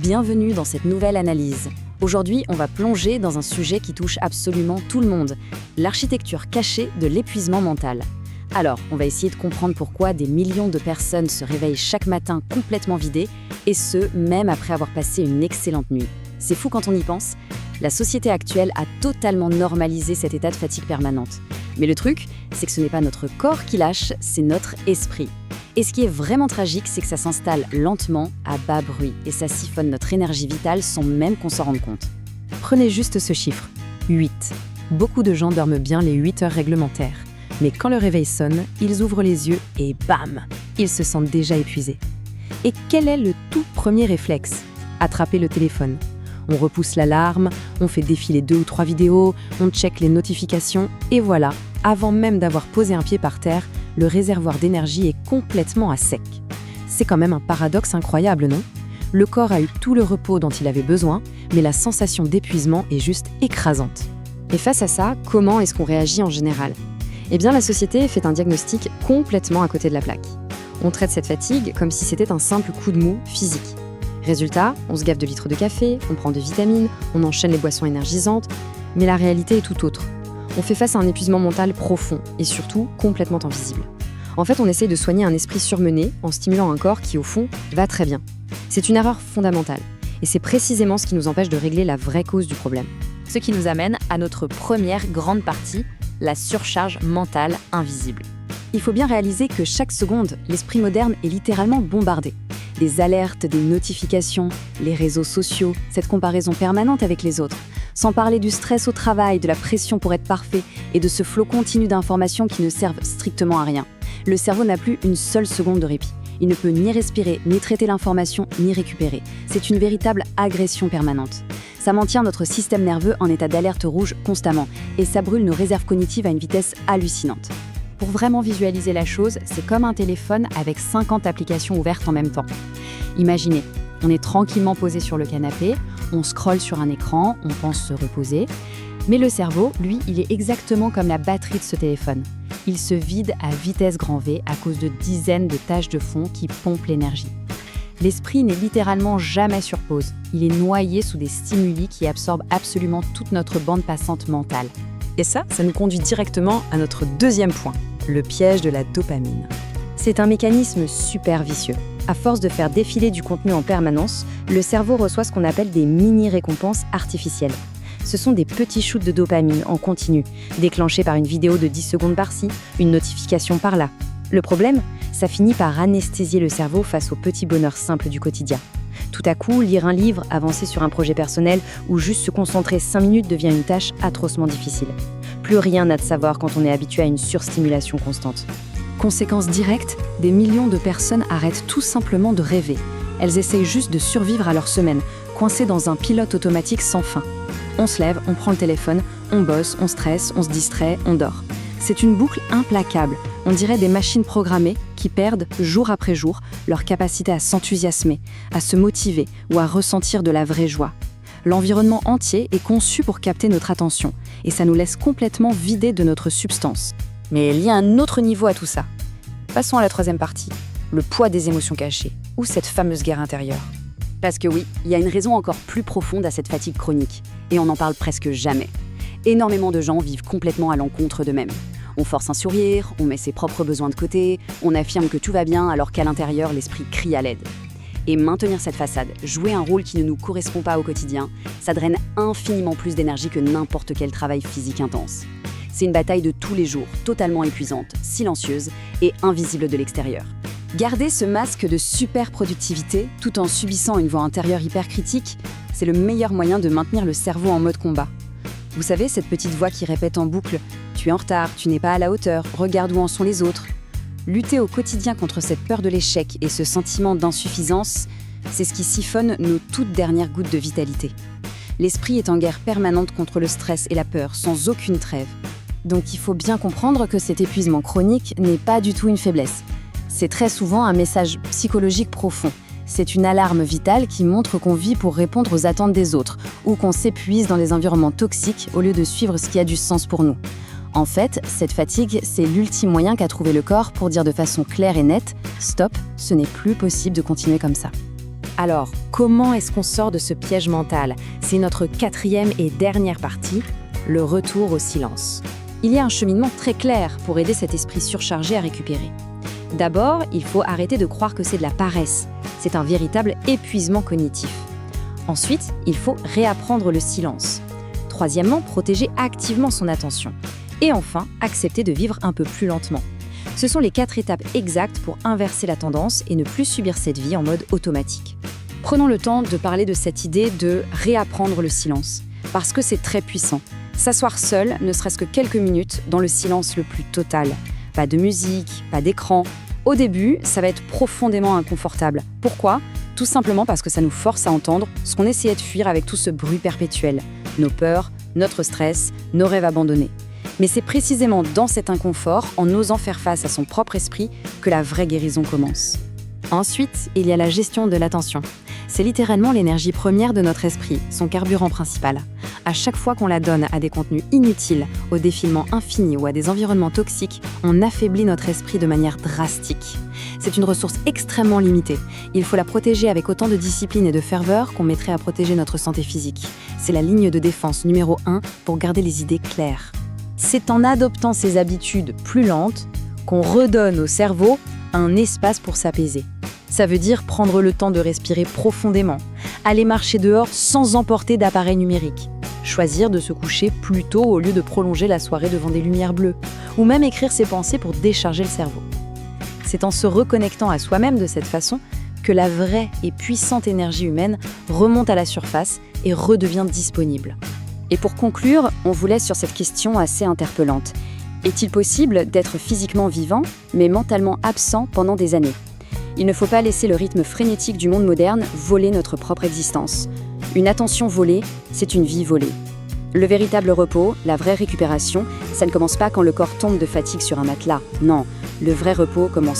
Bienvenue dans cette nouvelle analyse. Aujourd'hui, on va plonger dans un sujet qui touche absolument tout le monde, l'architecture cachée de l'épuisement mental. Alors, on va essayer de comprendre pourquoi des millions de personnes se réveillent chaque matin complètement vidées, et ce, même après avoir passé une excellente nuit. C'est fou quand on y pense. La société actuelle a totalement normalisé cet état de fatigue permanente. Mais le truc, c'est que ce n'est pas notre corps qui lâche, c'est notre esprit. Et ce qui est vraiment tragique, c'est que ça s'installe lentement, à bas bruit, et ça siphonne notre énergie vitale sans même qu'on s'en rende compte. Prenez juste ce chiffre, 8. Beaucoup de gens dorment bien les 8 heures réglementaires. Mais quand le réveil sonne, ils ouvrent les yeux et bam, ils se sentent déjà épuisés. Et quel est le tout premier réflexe ? Attraper le téléphone. On repousse l'alarme, on fait défiler 2 ou 3 vidéos, on check les notifications, et voilà, avant même d'avoir posé un pied par terre, le réservoir d'énergie est complètement à sec. C'est quand même un paradoxe incroyable, non ? Le corps a eu tout le repos dont il avait besoin, mais la sensation d'épuisement est juste écrasante. Et face à ça, comment est-ce qu'on réagit en général ? Eh bien, la société fait un diagnostic complètement à côté de la plaque. On traite cette fatigue comme si c'était un simple coup de mou physique. Résultat, on se gave de litres de café, on prend des vitamines, on enchaîne les boissons énergisantes, mais la réalité est tout autre. On fait face à un épuisement mental profond et surtout complètement invisible. En fait, on essaye de soigner un esprit surmené en stimulant un corps qui, au fond, va très bien. C'est une erreur fondamentale et c'est précisément ce qui nous empêche de régler la vraie cause du problème. Ce qui nous amène à notre première grande partie, la surcharge mentale invisible. Il faut bien réaliser que chaque seconde, l'esprit moderne est littéralement bombardé. Des alertes, des notifications, les réseaux sociaux, cette comparaison permanente avec les autres. Sans parler du stress au travail, de la pression pour être parfait et de ce flot continu d'informations qui ne servent strictement à rien. Le cerveau n'a plus une seule seconde de répit. Il ne peut ni respirer, ni traiter l'information, ni récupérer. C'est une véritable agression permanente. Ça maintient notre système nerveux en état d'alerte rouge constamment et ça brûle nos réserves cognitives à une vitesse hallucinante. Pour vraiment visualiser la chose, c'est comme un téléphone avec 50 applications ouvertes en même temps. Imaginez, on est tranquillement posé sur le canapé, on scrolle sur un écran, on pense se reposer. Mais le cerveau, lui, il est exactement comme la batterie de ce téléphone. Il se vide à vitesse grand V à cause de dizaines de tâches de fond qui pompent l'énergie. L'esprit n'est littéralement jamais sur pause. Il est noyé sous des stimuli qui absorbent absolument toute notre bande passante mentale. Et ça nous conduit directement à notre deuxième point, le piège de la dopamine. C'est un mécanisme super vicieux. À force de faire défiler du contenu en permanence, le cerveau reçoit ce qu'on appelle des mini-récompenses artificielles. Ce sont des petits shoots de dopamine en continu, déclenchés par une vidéo de 10 secondes par-ci, une notification par-là. Le problème, ça finit par anesthésier le cerveau face aux petits bonheurs simples du quotidien. Tout à coup, lire un livre, avancer sur un projet personnel ou juste se concentrer 5 minutes devient une tâche atrocement difficile. Plus rien n'a de savoir quand on est habitué à une surstimulation constante. Conséquence directe, des millions de personnes arrêtent tout simplement de rêver. Elles essayent juste de survivre à leur semaine, coincées dans un pilote automatique sans fin. On se lève, on prend le téléphone, on bosse, on stresse, on se distrait, on dort. C'est une boucle implacable. On dirait des machines programmées qui perdent, jour après jour, leur capacité à s'enthousiasmer, à se motiver ou à ressentir de la vraie joie. L'environnement entier est conçu pour capter notre attention et ça nous laisse complètement vidés de notre substance. Mais il y a un autre niveau à tout ça. Passons à la troisième partie, le poids des émotions cachées, ou cette fameuse guerre intérieure. Parce que oui, il y a une raison encore plus profonde à cette fatigue chronique, et on n'en parle presque jamais. Énormément de gens vivent complètement à l'encontre d'eux-mêmes. On force un sourire, on met ses propres besoins de côté, on affirme que tout va bien alors qu'à l'intérieur, l'esprit crie à l'aide. Et maintenir cette façade, jouer un rôle qui ne nous correspond pas au quotidien, ça draine infiniment plus d'énergie que n'importe quel travail physique intense. C'est une bataille de tous les jours, totalement épuisante, silencieuse et invisible de l'extérieur. Garder ce masque de super productivité, tout en subissant une voix intérieure hyper critique, c'est le meilleur moyen de maintenir le cerveau en mode combat. Vous savez, cette petite voix qui répète en boucle « Tu es en retard, tu n'es pas à la hauteur, regarde où en sont les autres ». Lutter au quotidien contre cette peur de l'échec et ce sentiment d'insuffisance, c'est ce qui siphonne nos toutes dernières gouttes de vitalité. L'esprit est en guerre permanente contre le stress et la peur, sans aucune trêve. Donc il faut bien comprendre que cet épuisement chronique n'est pas du tout une faiblesse. C'est très souvent un message psychologique profond. C'est une alarme vitale qui montre qu'on vit pour répondre aux attentes des autres ou qu'on s'épuise dans des environnements toxiques au lieu de suivre ce qui a du sens pour nous. En fait, cette fatigue, c'est l'ultime moyen qu'a trouvé le corps pour dire de façon claire et nette « Stop, ce n'est plus possible de continuer comme ça ». Alors, comment est-ce qu'on sort de ce piège mental? C'est notre quatrième et dernière partie, le retour au silence. Il y a un cheminement très clair pour aider cet esprit surchargé à récupérer. D'abord, il faut arrêter de croire que c'est de la paresse. C'est un véritable épuisement cognitif. Ensuite, il faut réapprendre le silence. Troisièmement, protéger activement son attention. Et enfin, accepter de vivre un peu plus lentement. Ce sont les 4 étapes exactes pour inverser la tendance et ne plus subir cette vie en mode automatique. Prenons le temps de parler de cette idée de réapprendre le silence, parce que c'est très puissant. S'asseoir seul, ne serait-ce que quelques minutes, dans le silence le plus total. Pas de musique, pas d'écran. Au début, ça va être profondément inconfortable. Pourquoi ? Tout simplement parce que ça nous force à entendre ce qu'on essayait de fuir avec tout ce bruit perpétuel. Nos peurs, notre stress, nos rêves abandonnés. Mais c'est précisément dans cet inconfort, en osant faire face à son propre esprit, que la vraie guérison commence. Ensuite, il y a la gestion de l'attention. C'est littéralement l'énergie première de notre esprit, son carburant principal. À chaque fois qu'on la donne à des contenus inutiles, au défilement infini ou à des environnements toxiques, on affaiblit notre esprit de manière drastique. C'est une ressource extrêmement limitée. Il faut la protéger avec autant de discipline et de ferveur qu'on mettrait à protéger notre santé physique. C'est la ligne de défense numéro 1 pour garder les idées claires. C'est en adoptant ces habitudes plus lentes qu'on redonne au cerveau un espace pour s'apaiser. Ça veut dire prendre le temps de respirer profondément, aller marcher dehors sans emporter d'appareil numérique, choisir de se coucher plus tôt au lieu de prolonger la soirée devant des lumières bleues, ou même écrire ses pensées pour décharger le cerveau. C'est en se reconnectant à soi-même de cette façon que la vraie et puissante énergie humaine remonte à la surface et redevient disponible. Et pour conclure, on vous laisse sur cette question assez interpellante. Est-il possible d'être physiquement vivant, mais mentalement absent pendant des années ? Il ne faut pas laisser le rythme frénétique du monde moderne voler notre propre existence. Une attention volée, c'est une vie volée. Le véritable repos, la vraie récupération, ça ne commence pas quand le corps tombe de fatigue sur un matelas. Non, le vrai repos commence